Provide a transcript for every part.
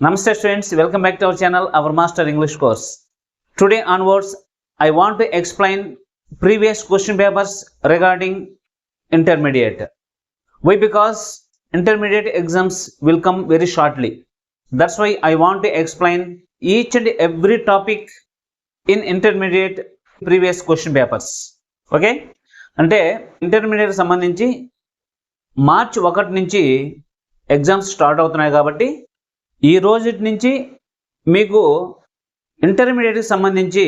Namaste students, welcome back to our channel, our Master English course. Today onwards, I want to explain previous question papers regarding intermediate. Why? Because intermediate exams will come very shortly. That's why I want to explain each and every topic in intermediate previous question papers. Okay? అంటే intermediate సంబంధించి మార్చి 1 నుంచి exams start అవుతున్నాయి కాబట్టి ఈ రోజు నుంచి మీకు ఇంటర్మీడియట్కి సంబంధించి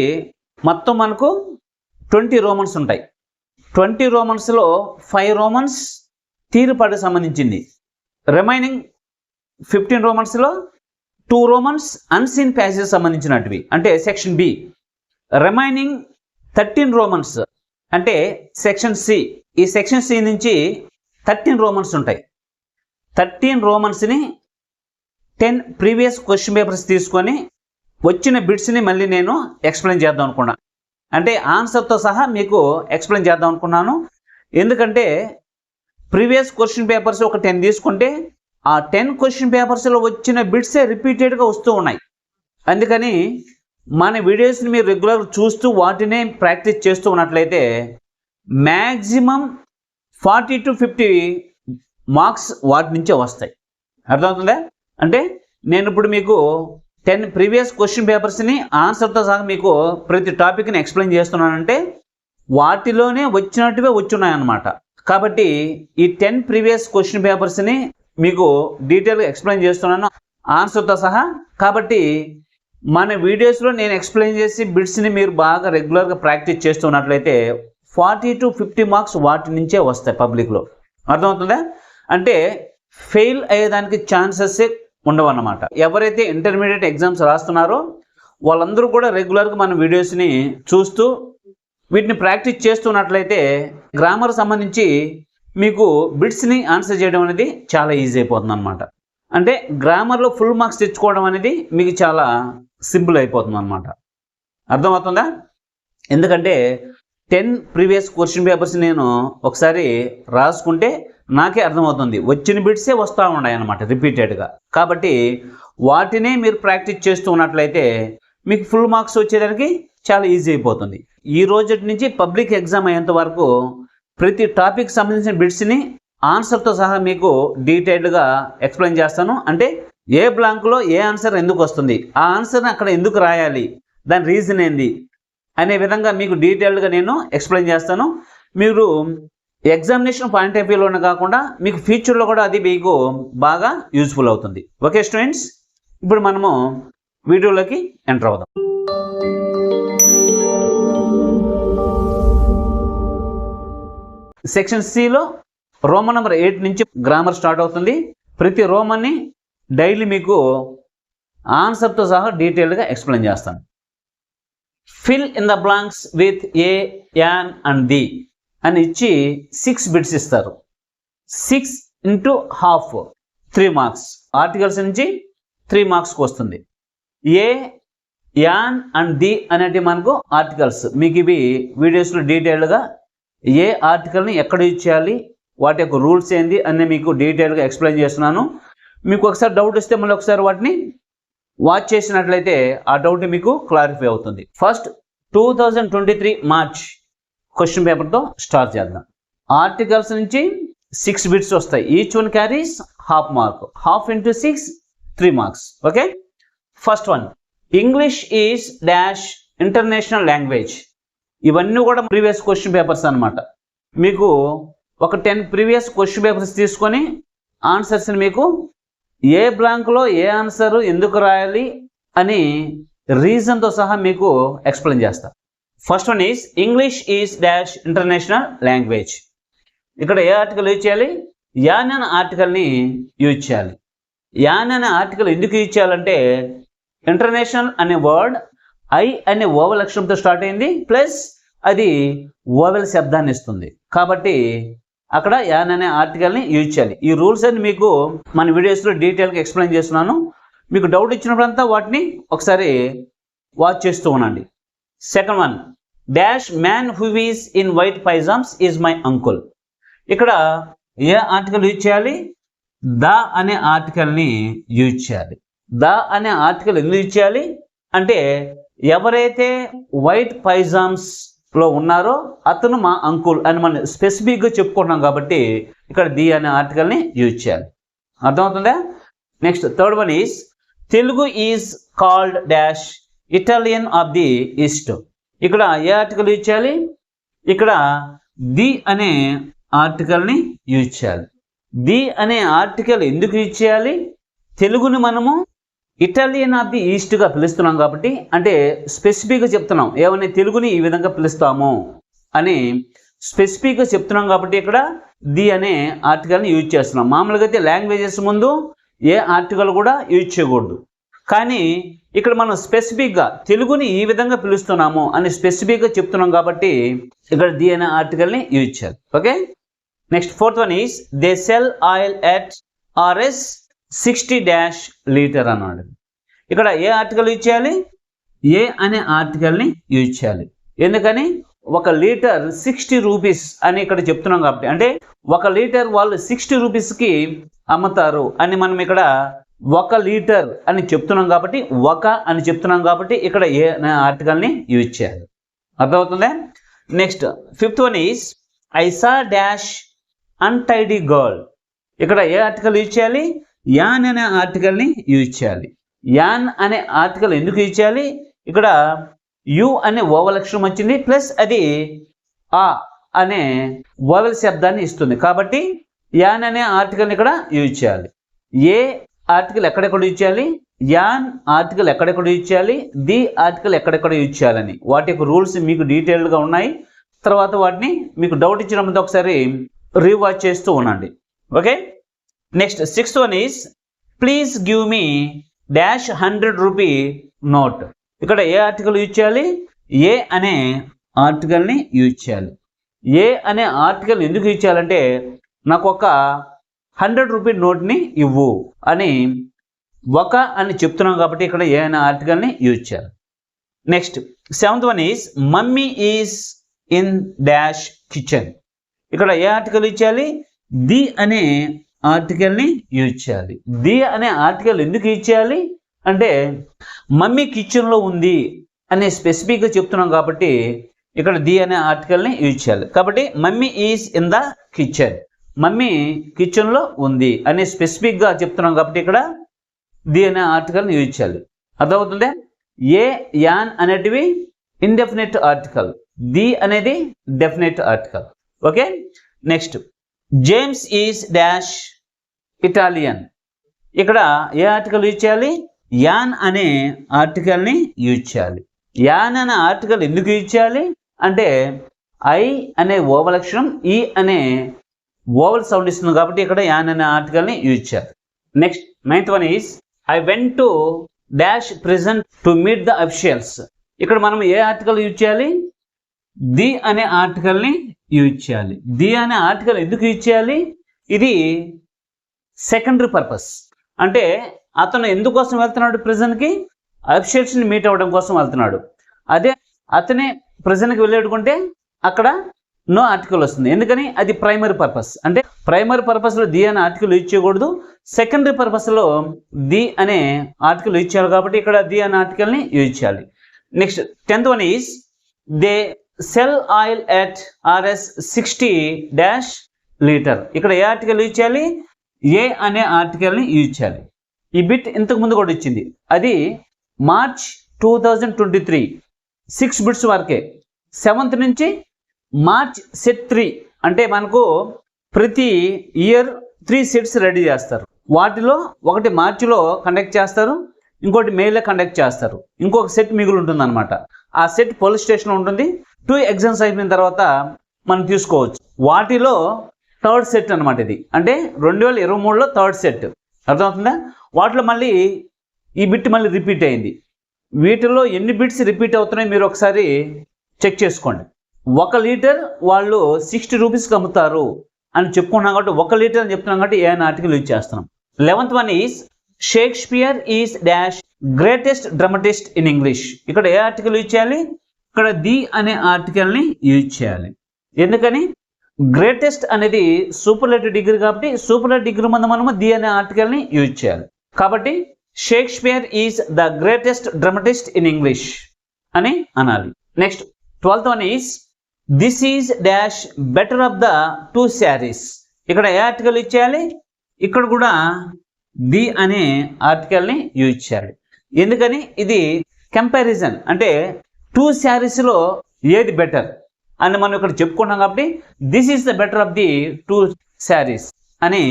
మొత్తం మనకు 20 రోమన్స్ ఉంటాయి. 20 రోమన్స్లో 5 రోమన్స్ తీరుపాటుకు సంబంధించింది. రిమైనింగ్ 15 రోమన్స్లో 2 రోమన్స్ అన్సీన్ ప్యాసేజ్ సంబంధించినటివి అంటే సెక్షన్ బి. రిమైనింగ్ 13 రోమన్స్ అంటే సెక్షన్ సి. ఈ సెక్షన్ సి నుంచి 13 రోమన్స్ ఉంటాయి. 13 రోమన్స్ని 10 ప్రీవియస్ క్వశ్చన్ పేపర్స్ తీసుకొని వచ్చిన బిట్స్ని మళ్ళీ నేను ఎక్స్ప్లెయిన్ చేద్దాం అనుకున్నాను. అంటే ఆన్సర్తో సహా మీకు ఎక్స్ప్లెయిన్ చేద్దాం అనుకున్నాను. ఎందుకంటే ప్రీవియస్ క్వశ్చన్ పేపర్స్ ఒక 10 తీసుకుంటే ఆ 10 క్వశ్చన్ పేపర్స్లో వచ్చిన బిట్సే రిపీటెడ్గా వస్తూ ఉన్నాయి. అందుకని మన వీడియోస్ని మీరు రెగ్యులర్ చూస్తూ వాటినే ప్రాక్టీస్ చేస్తూ ఉన్నట్లయితే మ్యాక్సిమం 40 to 50 మార్క్స్ వాటి నుంచే వస్తాయి. అర్థమవుతుందా? అంటే నేను ఇప్పుడు మీకు 10 ప్రీవియస్ క్వశ్చన్ పేపర్స్ని ఆన్సర్తో సహా మీకు ప్రతి టాపిక్ని ఎక్స్ప్లెయిన్ చేస్తున్నానంటే వాటిలోనే వచ్చినట్టువే వచ్చున్నాయన్నమాట. కాబట్టి ఈ 10 ప్రీవియస్ క్వశ్చన్ పేపర్స్ని మీకు డీటెయిల్గా ఎక్స్ప్లెయిన్ చేస్తున్నాను ఆన్సర్తో సహా. కాబట్టి మన వీడియోస్లో నేను ఎక్స్ప్లెయిన్ చేసి బిట్స్ని మీరు బాగా రెగ్యులర్గా ప్రాక్టీస్ చేస్తున్నట్లయితే 40 to 50 మార్క్స్ వాటి నుంచే వస్తాయి పబ్లిక్లో. అర్థమవుతుందా? అంటే ఫెయిల్ అయ్యేదానికి ఛాన్సెస్ ఉండవు అన్నమాట. ఎవరైతే ఇంటర్మీడియట్ ఎగ్జామ్స్ రాస్తున్నారో వాళ్ళందరూ కూడా రెగ్యులర్గా మన వీడియోస్ని చూస్తూ వీటిని ప్రాక్టీస్ చేస్తున్నట్లయితే గ్రామర్ సంబంధించి మీకు బిట్స్ని ఆన్సర్ చేయడం అనేది చాలా ఈజీ అయిపోతుంది అనమాట. అంటే గ్రామర్లో ఫుల్ మార్క్స్ తెచ్చుకోవడం అనేది మీకు చాలా సింపుల్ అయిపోతుంది అనమాట. అర్థమవుతుందా? ఎందుకంటే 10 ప్రీవియస్ క్వశ్చన్ పేపర్స్ నేను ఒకసారి రాసుకుంటే నాకే అర్థమవుతుంది, వచ్చిన బిట్సే వస్తూ ఉన్నాయి అన్నమాట రిపీటెడ్గా. కాబట్టి వాటినే మీరు ప్రాక్టీస్ చేస్తూ ఉన్నట్లయితే మీకు ఫుల్ మార్క్స్ వచ్చేదానికి చాలా ఈజీ అయిపోతుంది. ఈ రోజు నుంచి పబ్లిక్ ఎగ్జామ్ అయ్యేంత వరకు ప్రతి టాపిక్ సంబంధించిన బిట్స్ని ఆన్సర్తో సహా మీకు డీటెయిల్డ్గా ఎక్స్ప్లెయిన్ చేస్తాను. అంటే ఏ బ్లాంక్లో ఏ ఆన్సర్ ఎందుకు వస్తుంది, ఆ ఆన్సర్ని అక్కడ ఎందుకు రాయాలి, దాని రీజన్ ఏంది అనే విధంగా మీకు డీటెయిల్డ్గా నేను ఎక్స్ప్లెయిన్ చేస్తాను. మీరు ఎగ్జామినేషన్ పాయింట్ ఆఫ్ వ్యూలోనే కాకుండా మీకు ఫ్యూచర్లో కూడా అది మీకు బాగా యూజ్ఫుల్ అవుతుంది. ఓకే స్టూడెంట్స్, ఇప్పుడు మనము వీడియోలోకి ఎంటర్ అవుదాం. సెక్షన్ సిలో రోమన్ నెంబర్ 8 నుంచి గ్రామర్ స్టార్ట్ అవుతుంది. ప్రతి రోమన్ని డైలీ మీకు ఆన్సర్తో సహా డీటెయిల్డ్గా ఎక్స్ప్లెయిన్ చేస్తాను. Fill in the blanks with a, an and the అని ఇచ్చి 6 బిట్స్ ఇస్తారు. 6 into half 3 మార్క్స్. ఆర్టికల్స్ నుంచి 3 మార్క్స్కి వస్తుంది. ఏ, యాన్ అండ్ ది అనేటివి మనకు ఆర్టికల్స్. మీకు ఇవి వీడియోస్లో డీటెయిల్డ్గా ఏ ఆర్టికల్ని ఎక్కడ యూజ్ చేయాలి, వాటి యొక్క రూల్స్ ఏంది అని మీకు డీటెయిల్గా ఎక్స్ప్లెయిన్ చేస్తున్నాను. మీకు ఒకసారి డౌట్ వస్తే మళ్ళీ ఒకసారి వాటిని వాచ్ చేసినట్లయితే ఆ డౌట్ మీకు క్లారిఫై అవుతుంది. ఫస్ట్ 2023 మార్చ్ క్వశ్చన్ పేపర్తో స్టార్ట్ చేద్దాం. ఆర్టికల్స్ నుంచి 6 బిట్స్ వస్తాయి. Each one carries half mark. Half into 6 3 marks. Okay, first one, English is dash international language. ఇవన్నీ కూడా ప్రీవియస్ క్వశ్చన్ పేపర్స్ అనమాట. మీకు ఒక 10 ప్రీవియస్ క్వశ్చన్ పేపర్స్ తీసుకొని ఆన్సర్స్ని మీకు ఏ బ్లాంక్లో ఏ ఆన్సర్ ఎందుకు రాయాలి అని రీజన్తో సహా మీకు ఎక్స్ప్లెయిన్ చేస్తా. First one is English is dash international language. ఇక్కడ ఏ ఆర్టికల్ యూజ్ చేయాలి? యాన్ అనే ఆర్టికల్ని యూజ్ చేయాలి. యాన్ అనే ఆర్టికల్ ఎందుకు యూజ్ చేయాలంటే ఇంటర్నేషనల్ అనే వర్డ్ ఐ అనే ఓవల్ అక్షరంతో స్టార్ట్ అయింది, ప్లస్ అది ఓవెల్ శబ్దాన్ని ఇస్తుంది. కాబట్టి అక్కడ యాన్ అనే ఆర్టికల్ని యూజ్ చేయాలి. ఈ రూల్స్ అన్ని మీకు మన వీడియోస్లో డీటెయిల్గా ఎక్స్ప్లెయిన్ చేస్తున్నాను. మీకు డౌట్ ఇచ్చినప్పుడంతా వాటిని ఒకసారి వాచ్ చేస్తూ ఉండండి. Second one, dash man who is in white pyjamas is my uncle. ఇక్కడ ఏ ఆర్టికల్ యూజ్ చేయాలి? ద అనే ఆర్టికల్ని యూజ్ చేయాలి. ద అనే ఆర్టికల్ ఎందుకు యూజ్ చేయాలి అంటే ఎవరైతే వైట్ పైజామ్స్ లో ఉన్నారో అతను మా అంకుల్ అని మనం స్పెసిఫిక్ గా చెప్పుకుంటున్నాం కాబట్టి ఇక్కడ ది అనే ఆర్టికల్ ని యూజ్ చేయాలి. అర్థమవుతుందా? Next third one is Telugu is called dash Italian of the east. ఇక్కడ ఏ ఆర్టికల్ యూజ్ చేయాలి? ఇక్కడ ది అనే ఆర్టికల్ ని యూజ్ చేయాలి. ది అనే ఆర్టికల్ ఎందుకు యూజ్ చేయాలి? తెలుగుని మనము ఇటాలియన్ ఆఫ్ ది ఈస్ట్ గా పిలుస్తున్నాం కాబట్టి, అంటే స్పెసిఫిక్ గా చెప్తున్నాం ఏమని తెలుగుని ఈ విధంగా పిలుస్తాము అని స్పెసిఫిక్ గా చెప్తున్నాం కాబట్టి ఇక్కడ ది అనే ఆర్టికల్ ని యూజ్ చేస్తున్నాం. మామూలుగా అయితే లాంగ్వేజెస్ ముందు ఏ ఆర్టికల్ కూడా యూజ్ చేయకూడదు, కానీ ఇక్కడ మనం స్పెసిఫిక్ గా తెలుగుని ఈ విధంగా పిలుస్తున్నాము అని స్పెసిఫిక్ గా చెప్తున్నాం కాబట్టి ఇక్కడ ది అనే ఆర్టికల్ ని యూజ్ చేయాలి. Okay, next fourth one is they sell oil at RS 60 dash litre అన్నాడు. ఇక్కడ ఏ ఆర్టికల్ యూజ్ చేయాలి? ఏ అనే ఆర్టికల్ ని యూజ్ చేయాలి. ఎందుకని? 1 లీటర్ 60 రూపీస్ అని ఇక్కడ చెప్తున్నాం కాబట్టి, అంటే 1 లీటర్ వాళ్ళు 60 రూపీస్కి అమ్ముతారు అని మనం ఇక్కడ 1 లీటర్ అని చెప్తున్నాం కాబట్టి, 1 అని చెప్తున్నాం కాబట్టి ఇక్కడ ఏ అనే ఆర్టికల్ ని యూజ్ చేయాలి. అర్థమవుతుందా? Next fifth one is I saw dash untidy girl. ఇక్కడ ఏ ఆర్టికల్ యూజ్ చేయాలి? యాన్ అనే ఆర్టికల్ ని యూజ్ చేయాలి. యాన్ అనే ఆర్టికల్ ఎందుకు యూజ్ చేయాలి? ఇక్కడ యు అనే ఓవల్ అక్షరం వచ్చింది, ప్లస్ అది ఆ అనే ఓవల్ శబ్దాన్ని ఇస్తుంది కాబట్టి యాన్ అనే ఆర్టికల్ ఇక్కడ యూజ్ చేయాలి. ఏ ఆర్టికల్ ఎక్కడెక్కడ యూజ్ చేయాలి, యాన్ ఆర్టికల్ ఎక్కడెక్కడ యూజ్ చేయాలి, ది ఆర్టికల్ ఎక్కడెక్కడ యూజ్ చేయాలని వాటి యొక్క రూల్స్ మీకు డీటెయిల్డ్గా ఉన్నాయి. తర్వాత వాటిని మీకు డౌట్ ఇచ్చినప్పుడు ఒకసారి రీవాచ్ చేస్తూ ఉండండి. Okay, next sixth one is please give me dash 100 rupee note. ఇక్కడ ఏ ఆర్టికల్ యూజ్ చేయాలి? ఏ అనే ఆర్టికల్ని యూజ్ చేయాలి. ఏ అనే ఆర్టికల్ ఎందుకు యూజ్ చేయాలంటే నాకు ఒక 100 రూపీ నోట్ని ఇవ్వు అని ఒక అని చెప్తున్నాం కాబట్టి ఇక్కడ ఏ అనే ఆర్టికల్ని యూజ్ చేయాలి. Next seventh one is mummy is in dash kitchen. ఇక్కడ ఏ ఆర్టికల్ యూజ్ చేయాలి? ది అనే ఆర్టికల్ని యూజ్ చేయాలి. ది అనే ఆర్టికల్ ఎందుకు యూజ్ చేయాలి అంటే మమ్మీ కిచెన్లో ఉంది అనే స్పెసిఫిక్గా చెప్తున్నాం కాబట్టి ఇక్కడ ది అనే ఆర్టికల్ని యూజ్ చేయాలి. కాబట్టి mummy is in the kitchen, mummy కిచెన్లో ఉంది అనే స్పెసిఫిక్గా చెప్తున్నాం కాబట్టి ఇక్కడ ది అనే ఆర్టికల్ని యూజ్ చేయాలి. అర్థమవుతుందే? ఏ యాన్ అనేటివి ఇండెఫినెట్ ఆర్టికల్, ది అనేది definite article. Okay, next James is dash Italian. ఇక్కడ ఏ ఆర్టికల్ యూజ్ చేయాలి? యాన్ అనే ఆర్టికల్ని యూజ్ చేయాలి. యాన్ అనే ఆర్టికల్ ఎందుకు యూజ్ చేయాలి అంటే ఐ అనే ఓవల్ అక్షరం ఈ అనే ఓవల్ సౌండ్ ఇస్తుంది కాబట్టి ఇక్కడ యాన్ అనే ఆర్టికల్ని యూజ్ చేయాలి. Next ninth one is I went to dash present to meet the officials. ఇక్కడ మనం ఏ ఆర్టికల్ యూజ్ చేయాలి? ది అనే ఆర్టికల్ని యూజ్ చేయాలి. ది అనే ఆర్టికల్ ఎందుకు యూజ్ చేయాలి? ఇది సెకండరీ పర్పస్, అంటే అతను ఎందుకోసం వెళ్తున్నాడు ప్రెజెంట్కి? అఫీషియల్స్ని మీట్ అవ్వడం కోసం వెళ్తున్నాడు. అదే అతనే ప్రెజెంట్కి వెళ్ళేడుకుంటే అక్కడ నో ఆర్టికల్ వస్తుంది. ఎందుకని? అది ప్రైమరీ పర్పస్, అంటే ప్రైమరీ పర్పస్లో ది అనే ఆర్టికల్ యూజ్ చేయకూడదు, సెకండరీ పర్పస్లో ది అనే ఆర్టికల్ యూజ్ చేయాలి కాబట్టి ఇక్కడ ది అనే ఆర్టికల్ని యూజ్ చేయాలి. Next 10th one is they sell oil at RS 60 dash litre. ఇక్కడ ఏ ఆర్టికల్ యూజ్ చేయాలి? ఏ అనే ఆర్టికల్ని యూజ్ చేయాలి. ఈ బిట్ ఇంతకు ముందు కూడా ఇచ్చింది, అది మార్చ్ 2023 6 బిట్స్ వరకే. 7th నుంచి మార్చ్ సెట్ 3 అంటే మనకు ప్రతి ఇయర్ 3 సెట్స్ రెడీ చేస్తారు. వాటిలో ఒకటి మార్చిలో కండక్ట్ చేస్తారు, ఇంకోటి మేలో కండక్ట్ చేస్తారు, ఇంకొక సెట్ మిగులు ఉంటుంది అనమాట. ఆ సెట్ పోలీస్ స్టేషన్లో ఉంటుంది. 2 ఎగ్జామ్స్ అయిపోయిన తర్వాత మనం తీసుకోవచ్చు. వాటిలో 3rd సెట్ అనమాట ఇది, అంటే 2023లో 3rd సెట్. అర్థమవుతుందా? వాటిలో మళ్ళీ ఈ బిట్ మళ్ళీ రిపీట్ అయింది. వీటిలో ఎన్ని బిట్స్ రిపీట్ అవుతున్నాయి మీరు ఒకసారి చెక్ చేసుకోండి. 1 లీటర్ వాళ్ళు 60 రూపీస్కి అమ్ముతారు అని చెప్పుకున్నాం కాబట్టి 1 లీటర్ అని చెప్తున్నాం కాబట్టి ఏ అనే ఆర్టికల్ యూజ్ చేస్తున్నాం. 11th one is Shakespeare is dash greatest dramatist in English. ఇక్కడ ఏ ఆర్టికల్ యూజ్ చేయాలి? ఇక్కడ ది అనే ఆర్టికల్ని యూజ్ చేయాలి. ఎందుకని? గ్రేటెస్ట్ అనేది సూపర్లేటివ్ డిగ్రీ కాబట్టి సూపర్లేటివ్ డిగ్రీ ముందు మనము ది అనే ఆర్టికల్ని యూజ్ చేయాలి. కాబట్టి Shakespeare is the greatest dramatist in English అని అనాలి. Next 12th one is this is dash better of the two saris. ఇక్కడ ఏ ఆర్టికల్ ఇచ్చేయాలి, ఇక్కడ కూడా ది అనే ఆర్టికల్ని యూజ్ చేయాలి. ఎందుకని, ఇది కంపారిజన్, అంటే టూ శారీస్లో ఏది బెటర్ అని మనం ఇక్కడ చెప్పుకున్నాం కాబట్టి this is the better of the two saris అని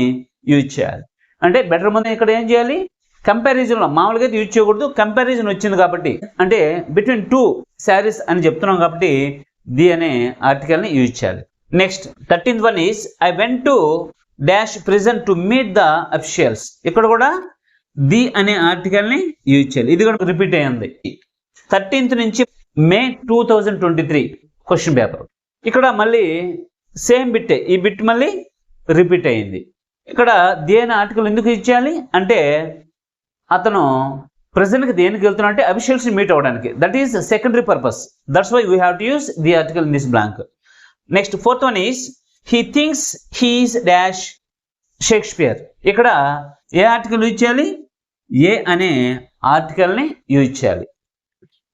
యూజ్ చేయాలి. అంటే బెటర్ ముందు ఇక్కడ ఏం చేయాలి, కంపారిజన్లో మామూలుగా అయితే యూజ్ చేయకూడదు, కంపారిజన్ వచ్చింది కాబట్టి అంటే బిట్వీన్ టూ శారీస్ అని చెప్తున్నాం కాబట్టి ది అనే ఆర్టికల్ని యూజ్ చేయాలి. Next 13th one is I went to dash present to meet the officials. ఇక్కడ కూడా ది అనే ఆర్టికల్ని యూజ్ చేయాలి. ఇది కూడా రిపీట్ అయ్యింది 13th నుంచి మే 2023 క్వశ్చన్ పేపర్. ఇక్కడ మళ్ళీ సేమ్ బిట్టే, ఈ బిట్ మళ్ళీ రిపీట్ అయ్యింది. ఇక్కడ ది అనే ఆర్టికల్ ఎందుకు ఇచ్చేయాలి అంటే అతను ప్రెజెంట్కి దేనికి వెళ్తున్నా అంటే అఫీషియల్స్ని మీట్ అవ్వడానికి. That is secondary purpose. That's why we have to use the article in this blank. Next 4th one is he thinks he is dash Shakespeare. ఇక్కడ ఏ ఆర్టికల్ యూజ్ చేయాలి, ఏ అనే ఆర్టికల్ని యూజ్ చేయాలి.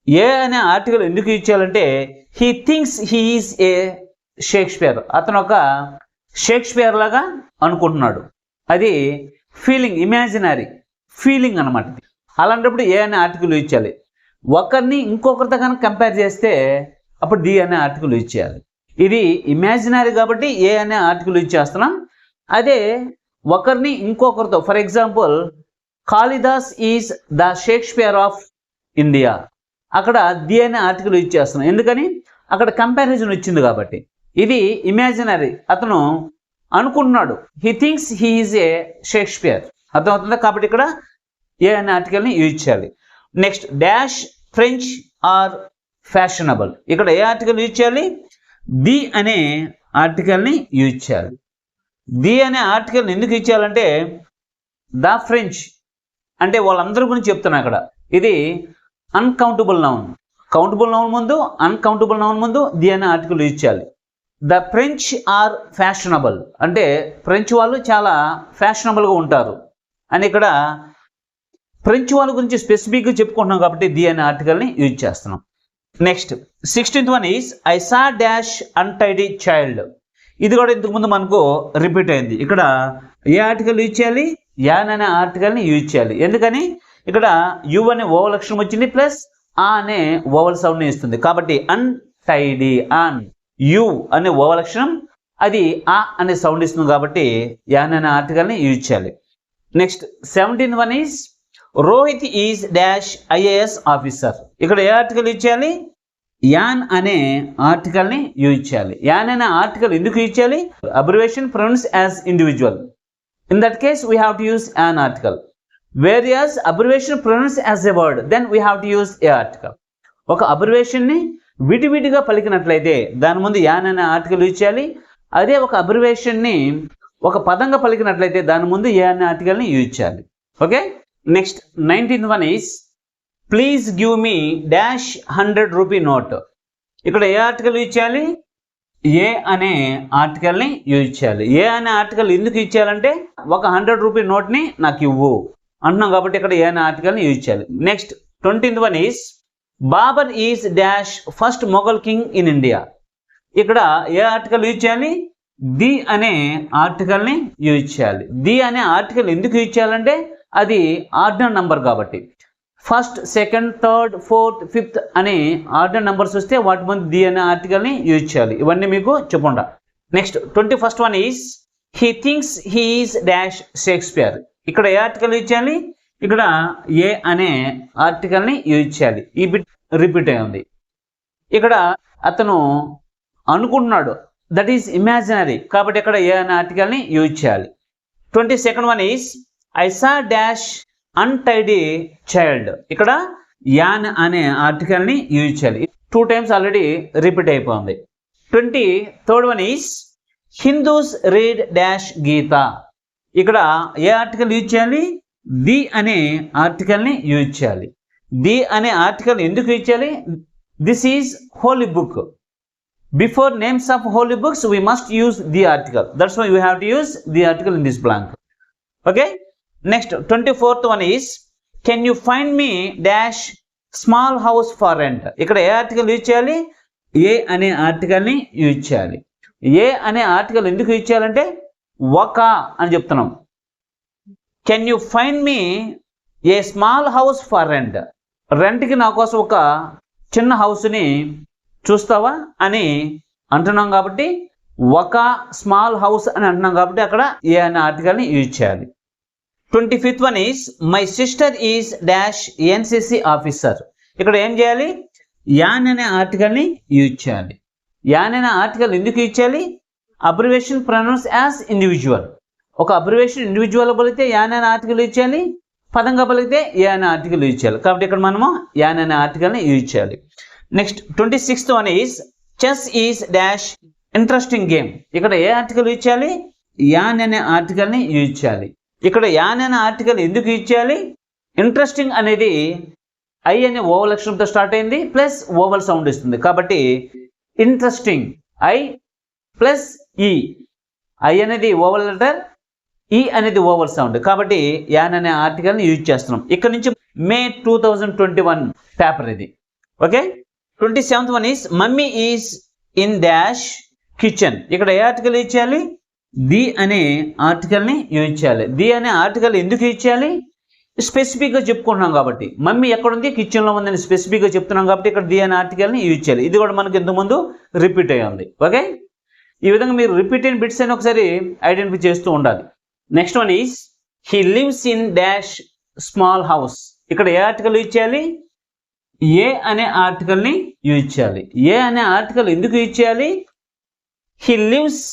ఏ అనే ఆర్టికల్ ఎందుకు యూజ్ చేయాలంటే he thinks he is a Shakespeare. అతను ఒక షేక్స్పియర్ లాగా అనుకుంటున్నాడు. అది ఫీలింగ్, ఇమాజినరీ ఫీలింగ్ అనమాట. అలాంటప్పుడు ఏ అనే ఆర్టికల్ యూజ్ చేయాలి. ఒకరిని ఇంకొకరితో కనుక కంపేర్ చేస్తే అప్పుడు ది అనే ఆర్టికల్ యూజ్ చేయాలి. ఇది ఇమాజినరీ కాబట్టి ఏ అనే ఆర్టికల్ యూజ్ చేస్తున్నాం. అదే ఒకరిని ఇంకొకరితో, for example Kalidas is the Shakespeare of India, అక్కడ ది అనే ఆర్టికల్ యూజ్ చేస్తున్నాం. ఎందుకని, అక్కడ కంపారిజన్ వచ్చింది కాబట్టి. ఇది ఇమాజినరీ, అతను అనుకుంటున్నాడు, he thinks he is a Shakespeare, అర్థమవుతుందా? కాబట్టి ఇక్కడ ఏ అనే ఆర్టికల్ని యూజ్ చేయాలి. Next dash French are fashionable. ఇక్కడ ఏ ఆర్టికల్ యూజ్ చేయాలి, ది అనే ఆర్టికల్ని యూజ్ చేయాలి. ది అనే ఆర్టికల్ని ఎందుకు ఇచ్చేయాలంటే ద ఫ్రెంచ్ అంటే వాళ్ళందరి గురించి చెప్తున్నా. అక్కడ ఇది అన్కౌంటబుల్ నౌన్, కౌంటబుల్ నౌన్ ముందు అన్కౌంటబుల్ నౌన్ ముందు ది అనే ఆర్టికల్ యూజ్ చేయాలి. ద ఫ్రెంచ్ ఆర్ ఫ్యాషనబుల్ అంటే ఫ్రెంచ్ వాళ్ళు చాలా ఫ్యాషనబుల్గా ఉంటారు అని ఇక్కడ ఫ్రెంచ్ వాళ్ళ గురించి స్పెసిఫిక్గా చెప్పుకుంటున్నాం కాబట్టి ది అనే ఆర్టికల్ని యూజ్ చేస్తున్నాం. Next 16th one is I saw dash untidy child. ఇది కూడా ఇంతకుముందు మనకు రిపీట్ అయింది. ఇక్కడ ఏ ఆర్టికల్ యూజ్ చేయాలి, యాన్ అనే ఆర్టికల్ని యూజ్ చేయాలి. ఎందుకని, ఇక్కడ యు అనే ఓవల్ అక్షరం వచ్చింది ప్లస్ ఆ అనే ఓవల్ సౌండ్ని ఇస్తుంది కాబట్టి అన్టైడీ, అన్ యు అనే ఓవల్ అక్షరం అది ఆ అనే సౌండ్ ఇస్తుంది కాబట్టి యాన్ అనే ఆర్టికల్ని యూజ్ చేయాలి. Next 17th one is Rohit is dash IAS officer. ఇక్కడ ఏ ఆర్టికల్ యూజ్ చేయాలి, యాన్ అనే ఆర్టికల్ని యూజ్ చేయాలి. యాన్ అనే ఆర్టికల్ ఎందుకు యూజ్ చేయాలి, abbreviation pronounce as individual. In that case we have to use an article. Various abbreviation pronounce as a word then we have to use a article. ఒక అబ్రివేషన్ని విడివిడిగా పలికినట్లయితే దాని ముందు యాన్ అనే article use చేయాలి. అదే ఒక అబ్రివేషన్ని ఒక పదంగా పలికినట్లయితే దాని ముందు ఏ అనే ఆర్టికల్ని యూజ్ చేయాలి. Okay. Next 19th one is please give me dash 100 rupee note. ఇక్కడ ఏ ఆర్టికల్ యూజ్ చేయాలి, ఏ అనే ఆర్టికల్ని యూజ్ చేయాలి. ఏ అనే ఆర్టికల్ ఎందుకు యూజ్ చేయాలంటే ఒక 100 రూపీ నోట్ని నాకు ఇవ్వు అంటున్నాం కాబట్టి ఇక్కడ ఏ అనే ఆర్టికల్ని యూజ్ చేయాలి. Next 20th one is Babur is dash first Mughal king in India. ఇక్కడ ఏ ఆర్టికల్ యూజ్ చేయాలి, ది అనే ఆర్టికల్ని యూజ్ చేయాలి. ది అనే ఆర్టికల్ ఎందుకు యూజ్ చేయాలంటే అది ఆర్డినల్ నంబర్ కాబట్టి first, second, third, fourth, fifth అనే ఆర్డినల్ నంబర్స్ వస్తే వాటి ముందు ది అనే ఆర్టికల్ని యూజ్ చేయాలి. ఇవన్నీ మీకు చెప్పండా. Next 21st one is he thinks he is dash Shakespeare. ఇక్కడ ఏ ఆర్టికల్ యూజ్ చేయాలి, ఇక్కడ ఏ అనే ఆర్టికల్ని యూజ్ చేయాలి. ఈ బిట్ రిపీట్ అయి ఉంది. ఇక్కడ అతను అనుకుంటున్నాడు, దట్ ఈస్ ఇమాజినరీ కాబట్టి ఇక్కడ ఏ అనే ఆర్టికల్ని యూజ్ చేయాలి. 22nd one is I saw dash untidy child. ఇక్కడ యాన్ అనే ఆర్టికల్ని యూజ్ చేయాలి. 2 times ఆల్రెడీ రిపీట్ అయిపోయింది. 23rd one is Hindus read dash Gita. ఇక్కడ ఏ ఆర్టికల్ యూజ్ చేయాలి, ది అనే ఆర్టికల్ని యూజ్ చేయాలి. ది అనే ఆర్టికల్ ఎందుకు యూజ్ చేయాలి, this is holy book. Before names of holy books we must use the article. That's why we have to use the article in this blank. Okay. Next 24th one is can you find me dash small house for rent. ఇక్కడ ఏ article use చేయాలి? ఏ అనే ఆర్టికల్ని use చేయాలి. ఏ అనే article ఎందుకు use చేయాలంటే ఒక అని చెప్తున్నాం. Can you find me a small house for rent. రెంట్కి నా కోసం ఒక చిన్న హౌస్ని చూస్తావా అని అంటున్నాం కాబట్టి, ఒక స్మాల్ హౌస్ అని అంటున్నాం కాబట్టి అక్కడ ఏ అనే ఆర్టికల్ని యూజ్ చేయాలి. 25th one is my sister is dash NCC officer. ఇక్కడ ఏం చేయాలి? యాన్ అనే ఆర్టికల్ని యూజ్ చేయాలి. యాన్ అనే ఆర్టికల్ ఎందుకు యూజ్ చేయాలి? Abbreviation pronounce as individual. ఒక అబ్రివేషన్ ఇండివిజువల్ బలిగితే యాన్ అనే ఆర్టికల్ యూజ్ చేయాలి, పదంగా బలిగితే ఏ అనే ఆర్టికల్ యూజ్ చేయాలి. కాబట్టి ఇక్కడ మనము యాన్ అనే ఆర్టికల్ని యూజ్ చేయాలి. Next 26th one is chess is dash interesting game. ఇక్కడ ఏ ఆర్టికల్ యూజ్ చేయాలి? యాన్ అనే ఆర్టికల్ని యూజ్ చేయాలి. ఇక్కడ యాన్ అనే ఆర్టికల్ ఎందుకు యూజ్ చేయాలి? ఇంట్రెస్టింగ్ అనేది ఐ అనే ఓవల్ అక్షరంతో స్టార్ట్ అయింది ప్లస్ ఓవల్ సౌండ్ ఇస్తుంది కాబట్టి ఇంట్రెస్టింగ్ ఐ ప్లస్ ఈ. ఐ అనేది ఓవల్ లెటర్, ఈ అనేది ఓవల్ సౌండ్ కాబట్టి యాన్ అనే ఆర్టికల్ని యూజ్ చేస్తున్నాం. ఇక్కడ నుంచి మే 2021 పేపర్ ఇది. Okay. 27th one is mummy is in dash kitchen. ఇక్కడ ఏ ఆర్టికల్ యూజ్ చేయాలి? ది అనే ఆర్టికల్ని యూజ్ చేయాలి. ది అనే ఆర్టికల్ ఎందుకు యూజ్ చేయాలి? స్పెసిఫిక్గా చెప్పుకుంటున్నాం కాబట్టి. మమ్మీ ఎక్కడుంది? కిచెన్లో ఉందని స్పెసిఫిక్గా చెప్తున్నాం కాబట్టి ఇక్కడ ది అనే ఆర్టికల్ని యూజ్ చేయాలి. ఇది కూడా మనకు ఇంతకుముందు రిపీట్ అయ్యి ఉంది. ఓకే. ఈ విధంగా మీరు రిపీట్ అయిన బిట్స్ అని ఒకసారి ఐడెంటిఫై చేస్తూ ఉండాలి. Next one is he lives in dash small house. ఇక్కడ ఏ ఆర్టికల్ యూజ్ చేయాలి? ఏ అనే ఆర్టికల్ని యూజ్ చేయాలి. ఏ అనే ఆర్టికల్ ఎందుకు యూజ్ చేయాలి? He lives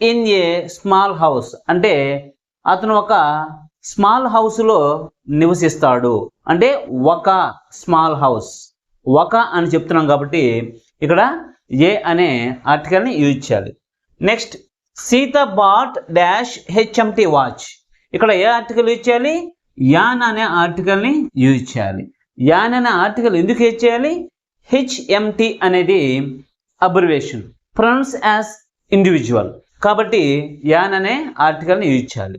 in a small house అంటే అతను ఒక స్మాల్ హౌస్లో నివసిస్తాడు. అంటే ఒక స్మాల్ హౌస్, ఒక అని చెప్తున్నాం కాబట్టి ఇక్కడ ఏ అనే ఆర్టికల్ని యూజ్ చేయాలి. Next Sita bought dash HMT watch. ఇక్కడ ఏ ఆర్టికల్ యూజ్ చేయాలి? యాన్ అనే ఆర్టికల్ని యూజ్ చేయాలి. యాన్ అనే ఆర్టికల్ ఎందుకు యూజ్ చేయాలి? హెచ్ఎంటి అనేది అబ్రివేషన్, ప్రొనౌన్స్ యాజ్ ఇండివిజువల్ కాబట్టి యాన్ అనే ఆర్టికల్ని యూజ్ చేయాలి.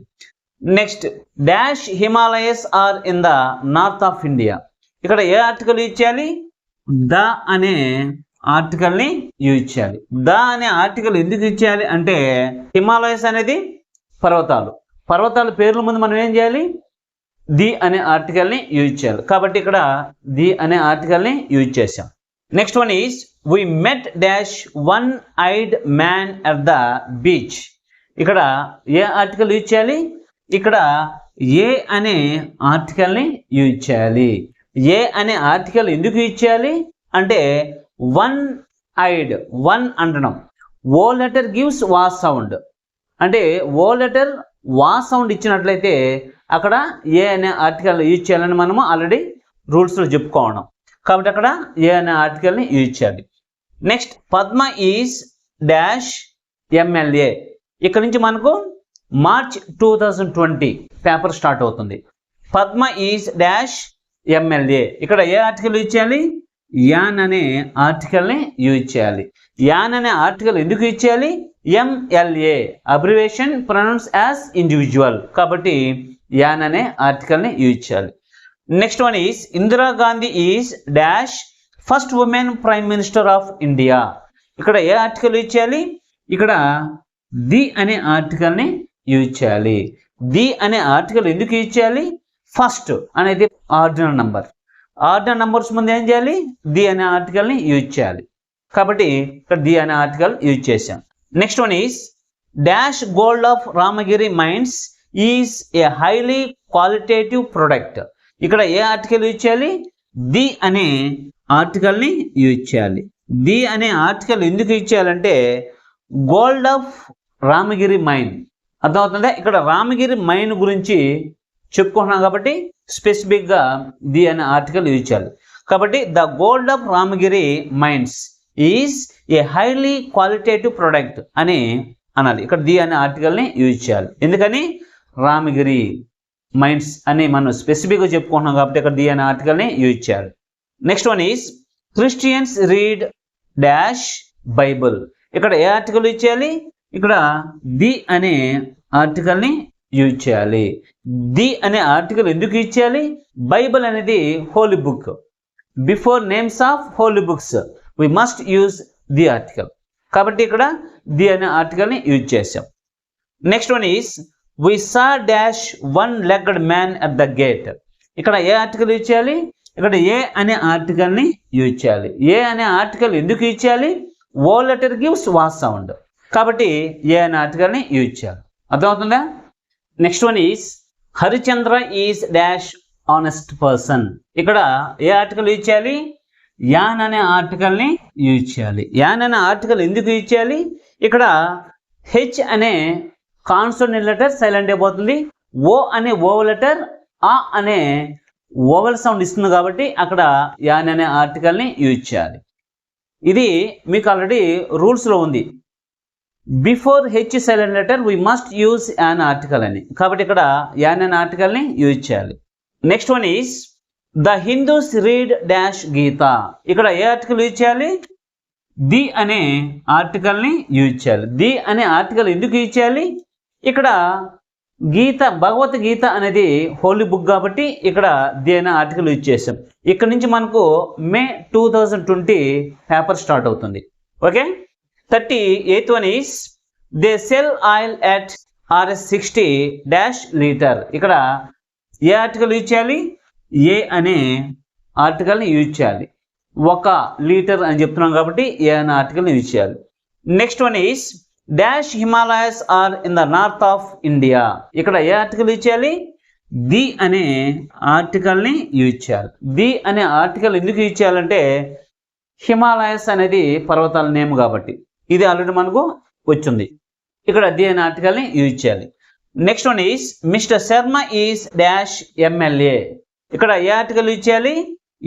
Next dash Himalayas are in the north of India. ఇక్కడ ఏ ఆర్టికల్ యూజ్ చేయాలి? ద అనే ఆర్టికల్ని యూజ్ చేయాలి. ద అనే ఆర్టికల్ ఎందుకు యూజ్ చేయాలి అంటే హిమాలయస్ అనేది పర్వతాలు, పర్వతాల పేర్ల ముందు మనం ఏం చేయాలి? ది అనే ఆర్టికల్ని యూజ్ చేయాలి కాబట్టి ఇక్కడ ది అనే ఆర్టికల్ని యూజ్ చేసాం. Next one is we met dash one-eyed man at the beach. ఇక్కడ ఏ ఆర్టికల్ యూజ్ చేయాలి? ఇక్కడ ఏ అనే ఆర్టికల్ని యూజ్ చేయాలి. ఏ అనే ఆర్టికల్ ఎందుకు యూజ్ చేయాలి అంటే వన్ ఐడ్, వన్ అంటున్నాం. ఓ లెటర్ గివ్స్ వా సౌండ్ అంటే ఓ లెటర్ వా సౌండ్ ఇచ్చినట్లయితే అక్కడ ఏ అనే ఆర్టికల్ యూజ్ చేయాలని మనము ఆల్రెడీ రూల్స్లో చెప్పుకోవడం కాబట్టి అక్కడ ఏ అనే ఆర్టికల్ని యూజ్ చేయాలి. Next Padma is dash MLA. ఇక్కడ నుంచి మనకు మార్చ్ 2020 పేపర్ స్టార్ట్ అవుతుంది. Padma is dash MLA. ఇక్కడ ఏ ఆర్టికల్ యూజ్ చేయాలి? యాన్ అనే ఆర్టికల్ని యూజ్ చేయాలి. యాన్ అనే ఆర్టికల్ ఎందుకు యూజ్ చేయాలి? MLA abbreviation pronounce as individual కాబట్టి యాన్ అనే ఆర్టికల్ని యూజ్ చేయాలి. Next one is Indira Gandhi is dash first women prime minister of India. ఇక్కడ ఏ ఆర్టికల్ యూజ్ చేయాలి? ఇక్కడ ది అనే ఆర్టికల్ని యూజ్ చేయాలి. ది అనే ఆర్టికల్ ఎందుకు యూజ్ చేయాలి? ఫస్ట్ అనేది ఆర్డినల్ నంబర్, ఆర్డినల్ నంబర్స్ ముందు ఏం చేయాలి? ది అనే ఆర్టికల్ని యూజ్ చేయాలి కాబట్టి ఇక్కడ ది అనే ఆర్టికల్ యూజ్ చేశాం. Next one is dash gold of Ramagiri mines is a highly qualitative product. ఇక్కడ ఏ ఆర్టికల్ యూజ్ చేయాలి? ది అనే ఆర్టికల్ని యూజ్ చేయాలి. ది అనే ఆర్టికల్ ఎందుకు యూజ్ చేయాలంటే గోల్డ్ ఆఫ్ రామగిరి మైన్ అర్థమవుతుందా? ఇక్కడ రామగిరి మైన్ గురించి చెప్పుకుంటున్నాం కాబట్టి స్పెసిఫిక్గా ది అనే ఆర్టికల్ యూజ్ చేయాలి. కాబట్టి the gold of Ramagiri mines is a highly qualitative product అని అనాలి. ఇక్కడ ది అనే ఆర్టికల్ని యూజ్ చేయాలి. ఎందుకని? రామగిరి మైన్స్ అని మనం స్పెసిఫిక్గా చెప్పుకుంటున్నాం కాబట్టి ఇక్కడ ది అనే ఆర్టికల్ని యూజ్ చేయాలి. Next one is Christians read dash Bible. ఇక్కడ ఏ ఆర్టికల్ యూజ్ చేయాలి? ఇక్కడ ది అనే ఆర్టికల్ని యూజ్ చేయాలి. ది అనే ఆర్టికల్ ఎందుకు యూజ్ చేయాలి? బైబిల్ అనేది holy book. Before names of holy books we must use the article. కాబట్టి ఇక్కడ ది అనే ఆర్టికల్ని యూజ్ చేసాం. Next one is we saw dash one legged man at the gate. ఇక్కడ ఏ ఆర్టికల్ యూజ్ చేయాలి? ఇక్కడ ఏ అనే ఆర్టికల్ని యూజ్ చేయాలి. ఏ అనే ఆర్టికల్ ఎందుకు యూజ్ చేయాలి? O letter gives was sound. కాబట్టి ఏ అనే ఆర్టికల్ని యూజ్ చేయాలి. అర్థమవుతుందా? Next one is Harichandra is dash honest person. ఇక్కడ ఏ ఆర్టికల్ యూజ్ చేయాలి? యాన్ అనే ఆర్టికల్ని యూజ్ చేయాలి. యాన్ అనే ఆర్టికల్ ఎందుకు యూజ్ చేయాలి? ఇక్కడ హెచ్ అనే కాన్సోనెంట్ లెటర్ సైలెంట్ అయిపోతుంది. ఓ అనే ఓవల్ లెటర్, ఆ అనే ఓవల్ సౌండ్ ఇస్తుంది కాబట్టి అక్కడ యాన్ అనే ఆర్టికల్ని యూజ్ చేయాలి. ఇది మీకు ఆల్రెడీ రూల్స్లో ఉంది. Before H silent letter we must use an article అని. కాబట్టి ఇక్కడ యాన్ అనే ఆర్టికల్ని యూజ్ చేయాలి. Next one is the Hindus read dash Gita. ఇక్కడ ఏ ఆర్టికల్ యూజ్ చేయాలి? ది అనే ఆర్టికల్ని యూజ్ చేయాలి. ది అనే ఆర్టికల్ ఎందుకు యూజ్ చేయాలి? ఇక్కడ గీత, భగవద్గీత అనేది హోలీ బుక్ కాబట్టి ఇక్కడ ది అనే ఆర్టికల్ యూజ్ చేసాం. ఇక్కడ నుంచి మనకు మే 2020 పేపర్ స్టార్ట్ అవుతుంది. Okay. 38th one is they sell oil at RS60 dash litre. ఇక్కడ ఏ ఆర్టికల్ యూజ్ చేయాలి? ఏ అనే ఆర్టికల్ని యూజ్ చేయాలి. 1 లీటర్ అని చెప్తున్నాం కాబట్టి ఏ అనే ఆర్టికల్ని యూజ్ చేయాలి. Next one is dash Himalayas are in the north of India. ఇక్కడ ఏ ఆర్టికల్ యూజ్ చేయాలి? ది అనే ఆర్టికల్ని యూజ్ చేయాలి. ది అనే ఆర్టికల్ ఎందుకు యూజ్ చేయాలంటే హిమాలయస్ అనేది పర్వతాల నేమ్ కాబట్టి. ఇది ఆల్రెడీ మనకు వచ్చింది. ఇక్కడ ది అనే ఆర్టికల్ని యూజ్ చేయాలి. Next one is mister Sharma is dash MLA. ఇక్కడ ఏ ఆర్టికల్ యూజ్ చేయాలి?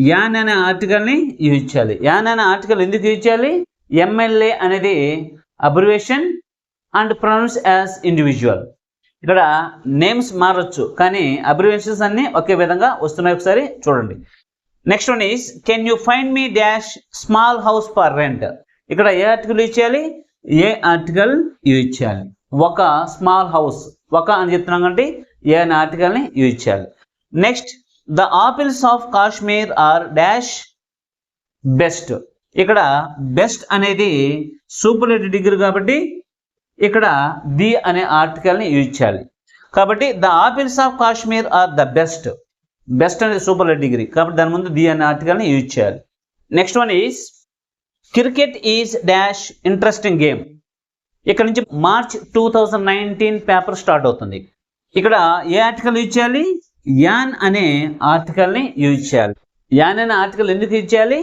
యాన్ అనే ఆర్టికల్ని యూజ్ చేయాలి. యాన్ అనే ఆర్టికల్ ఎందుకు యూజ్ చేయాలి? MLA అనేది abbreviation and pronounce as individual. ఇక్కడ నేమ్స్ మారచ్చు కానీ అబ్రివేషన్స్ అన్నీ ఒకే విధంగా వస్తున్నాయి. ఒకసారి చూడండి. Next one is can you find me dash small house for rent. ఇక్కడ ఏ ఆర్టికల్ యూజ్ చేయాలి? ఏ ఆర్టికల్ యూజ్ చేయాలి. ఒక స్మాల్ హౌస్, ఒక అని చెప్తున్నాం కాబట్టి ఏ అనే ఆర్టికల్ని యూజ్ చేయాలి. Next the apples of Kashmir are dash best. ఇక్కడ బెస్ట్ అనేది సూపర్లేటివ్ డిగ్రీ కాబట్టి ఇక్కడ ది అనే ఆర్టికల్ని యూజ్ చేయాలి. కాబట్టి the apples of Kashmir are the best. Best అనేది సూపర్లేటివ్ డిగ్రీ కాబట్టి దాని ముందు ది అనే ఆర్టికల్ని యూజ్ చేయాలి. Next one is cricket is dash interesting game. ఇక్కడ నుంచి మార్చ్ 2019 పేపర్ స్టార్ట్ అవుతుంది. ఇక్కడ ఏ ఆర్టికల్ యూజ్ చేయాలి? యాన్ అనే ఆర్టికల్ని యూజ్ చేయాలి. యాన్ అనే ఆర్టికల్ ఎందుకు యూజ్ చేయాలి?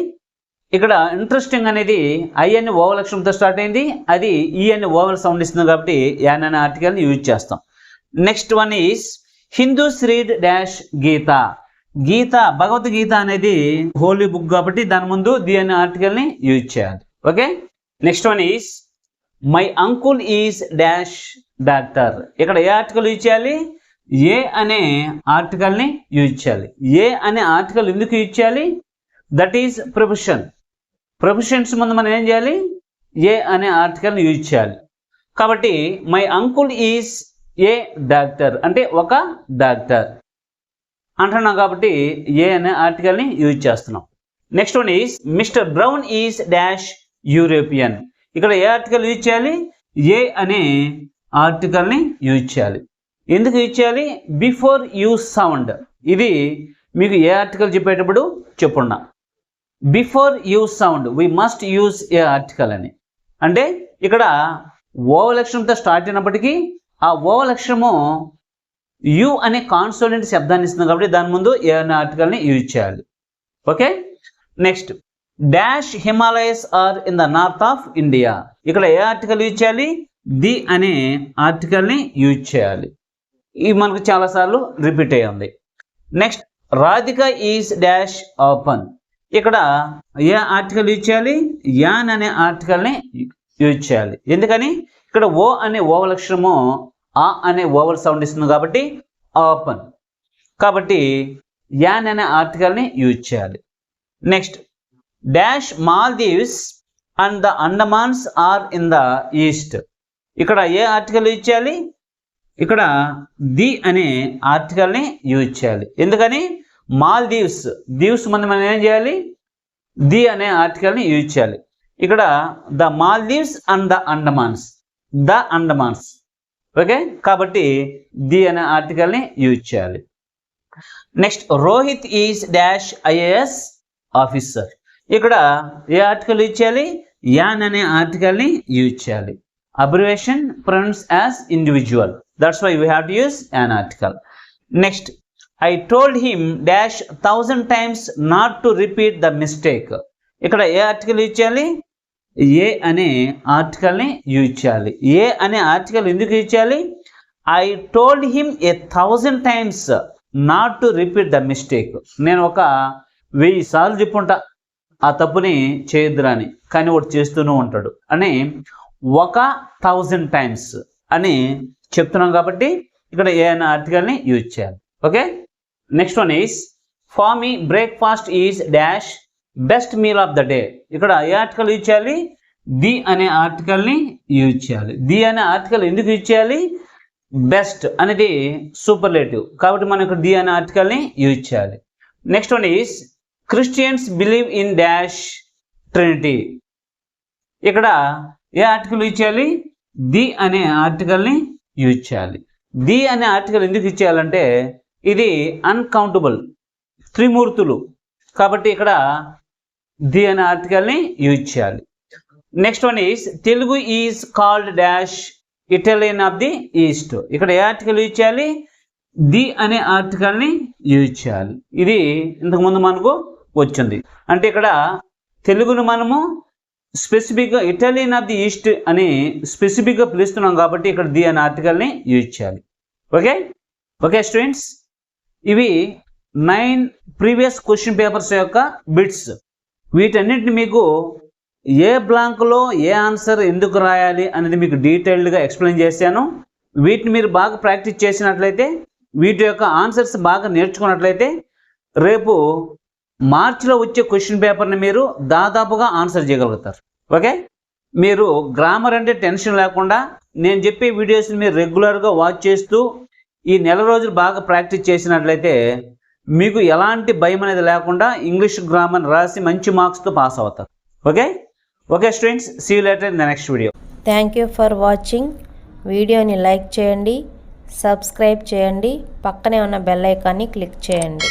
ఇక్కడ ఇంట్రెస్టింగ్ అనేది ఐ అనే ఓవల్ అక్షరంతో స్టార్ట్ అయింది, అది ఈ అనే ఓవల్ సౌండ్ ఇస్తుంది కాబట్టి యాన్ అనే ఆర్టికల్ని యూజ్ చేస్తాం. Next one is Hindus read dash Gita. Gita, Bhagavad Gita అనేది హోలీ బుక్ కాబట్టి దాని ముందు ది అనే ఆర్టికల్ని యూజ్ చేయాలి. Okay. Next one is my uncle is dash doctor. ఇక్కడ ఏ ఆర్టికల్ యూజ్ చేయాలి? ఏ అనే ఆర్టికల్ని యూజ్ చేయాలి. ఏ అనే ఆర్టికల్ ఎందుకు యూజ్ చేయాలి? That is profession. ప్రొఫెషన్స్ ముందు మనం ఏం చేయాలి? ఏ అనే ఆర్టికల్ని యూజ్ చేయాలి. కాబట్టి my uncle is a doctor అంటే ఒక డాక్టర్ అంటున్నాం కాబట్టి ఏ అనే ఆర్టికల్ని యూజ్ చేస్తున్నాం. Next one is mister brown is dash European. ఇక్కడ ఏ ఆర్టికల్ యూజ్ చేయాలి? ఏ అనే ఆర్టికల్ని యూజ్ చేయాలి. ఎందుకు యూజ్ చేయాలి? Before use sound. ఇది మీకు ఏ ఆర్టికల్ చెప్పేటప్పుడు చెప్పున్నా. Before use sound we must use a article అని. అంటే ఇక్కడ ఓవల్ అక్షరంతో స్టార్ట్ అయినప్పటికీ ఆ ఓవల్ అక్షరము యు అనే కాన్సోనెంట్ శబ్దాన్ని ఇస్తుంది కాబట్టి దాని ముందు ఏ అనే ఆర్టికల్ని యూజ్ చేయాలి. Okay. Next dash Himalayas are in the north of India. ఇక్కడ ఏ ఆర్టికల్ యూజ్ చేయాలి? ది అనే ఆర్టికల్ని యూజ్ చేయాలి. ఇది మనకు చాలాసార్లు రిపీట్ అయ్యింది. Next Radhika is dash open. ఇక్కడ ఏ ఆర్టికల్ యూజ్ చేయాలి? యాన్ అనే ఆర్టికల్ని యూజ్ చేయాలి. ఎందుకని? ఇక్కడ ఓ అనే ఓవల్ అక్షరము ఆ అనే ఓవల్ సౌండ్ ఇస్తుంది కాబట్టి ఓపెన్. కాబట్టి యాన్ అనే ఆర్టికల్ని యూజ్ చేయాలి. Next dash Maldives and the Andamans are in the east. ఇక్కడ ఏ ఆర్టికల్ యూజ్ చేయాలి? ఇక్కడ ది అనే ఆర్టికల్ని యూజ్ చేయాలి. ఎందుకని మాల్దీవ్స్ దీవ్స్ మనం ఏం చేయాలి, ది అనే ఆర్టికల్ని యూజ్ చేయాలి. ఇక్కడ the Maldives and the Andamans okay, కాబట్టి ది అనే ఆర్టికల్ని యూజ్ చేయాలి. Next Rohit is dash IAS officer. ఇక్కడ ఏ ఆర్టికల్ యూజ్ చేయాలి, యాన్ అనే ఆర్టికల్ని యూజ్ చేయాలి. Abbreviation pronounce as individual, that's why we have to use an article. Next I told him dash 1000 times not to repeat the mistake. ఇక్కడ ఏ article use చేయాలి, ఏ అనే ఆర్టికల్ని యూజ్ చేయాలి. ఏ అనే ఆర్టికల్ ఎందుకు యూజ్ చేయాలి, I told him 1000 times not to repeat the mistake. నేను ఒక 1000 సార్లు చెప్పుంటా ఆ తప్పుని చేయొద్దురా అని, కానీ వాడు చేస్తూనే ఉంటాడు అని 1000 times అని చెప్తున్నాం కాబట్టి ఇక్కడ ఏ అనే ఆర్టికల్ని యూజ్ చేయాలి. Okay, next one is for me breakfast is dash best meal of the day. ఇక్కడ ఏ ఆర్టికల్ యూజ్ చేయాలి, ది అనే ఆర్టికల్ని యూజ్ చేయాలి. ది అనే ఆర్టికల్ ఎందుకు యూజ్ చేయాలి, బెస్ట్ అనేది సూపర్లేటివ్ కాబట్టి మనం ఇక్కడ ది అనే ఆర్టికల్ని యూజ్ చేయాలి. Next one is Christians believe in dash Trinity. ఇక్కడ ఏ ఆర్టికల్ యూజ్ చేయాలి, ది అనే ఆర్టికల్ని యూజ్ చేయాలి. ది అనే ఆర్టికల్ ఎందుకు యూజ్ చేయాలంటే ఇది అన్కౌంటబుల్ త్రిమూర్తులు కాబట్టి ఇక్కడ ది అనే ఆర్టికల్ని యూజ్ చేయాలి. Next one is Telugu is called dash Italian of the east. ఇక్కడ ఏ ఆర్టికల్ యూజ్ చేయాలి, ది అనే ఆర్టికల్ని యూజ్ చేయాలి. ఇది ఇంతకుముందు మనకు వచ్చింది. అంటే ఇక్కడ తెలుగును మనము స్పెసిఫిక్గా ఇటాలియన్ ఆఫ్ ది ఈస్ట్ అని స్పెసిఫిక్గా పిలుస్తున్నాం కాబట్టి ఇక్కడ ది అనే ఆర్టికల్ని యూజ్ చేయాలి. ఓకే ఓకే స్టూడెంట్స్, ఇవి 9 ప్రీవియస్ క్వశ్చన్ పేపర్స్ యొక్క బిట్స్. వీటన్నిటిని మీకు ఏ బ్లాంక్లో ఏ ఆన్సర్ ఎందుకు రాయాలి అనేది మీకు డీటెయిల్డ్గా ఎక్స్ప్లెయిన్ చేశాను. వీటిని మీరు బాగా ప్రాక్టీస్ చేసినట్లయితే, వీటి యొక్క ఆన్సర్స్ బాగా నేర్చుకున్నట్లయితే రేపు మార్చిలో వచ్చే క్వశ్చన్ పేపర్ని మీరు దాదాపుగా ఆన్సర్ చేయగలుగుతారు. ఓకే, మీరు గ్రామర్ అంటే టెన్షన్ లేకుండా నేను చెప్పే వీడియోస్ని మీరు రెగ్యులర్గా వాచ్ చేస్తూ ఈ నెల రోజులు బాగా ప్రాక్టీస్ చేసినట్లయితే మీకు ఎలాంటి భయం అనేది లేకుండా ఇంగ్లీష్ గ్రామర్ రాసి మంచి మార్క్స్తో పాస్ అవుతారు. Okay okay students, see you later in the next video. Thank you for watching. వీడియోని లైక్ చేయండి, సబ్స్క్రైబ్ చేయండి, పక్కనే ఉన్న బెల్ ఐకాన్ని క్లిక్ చేయండి.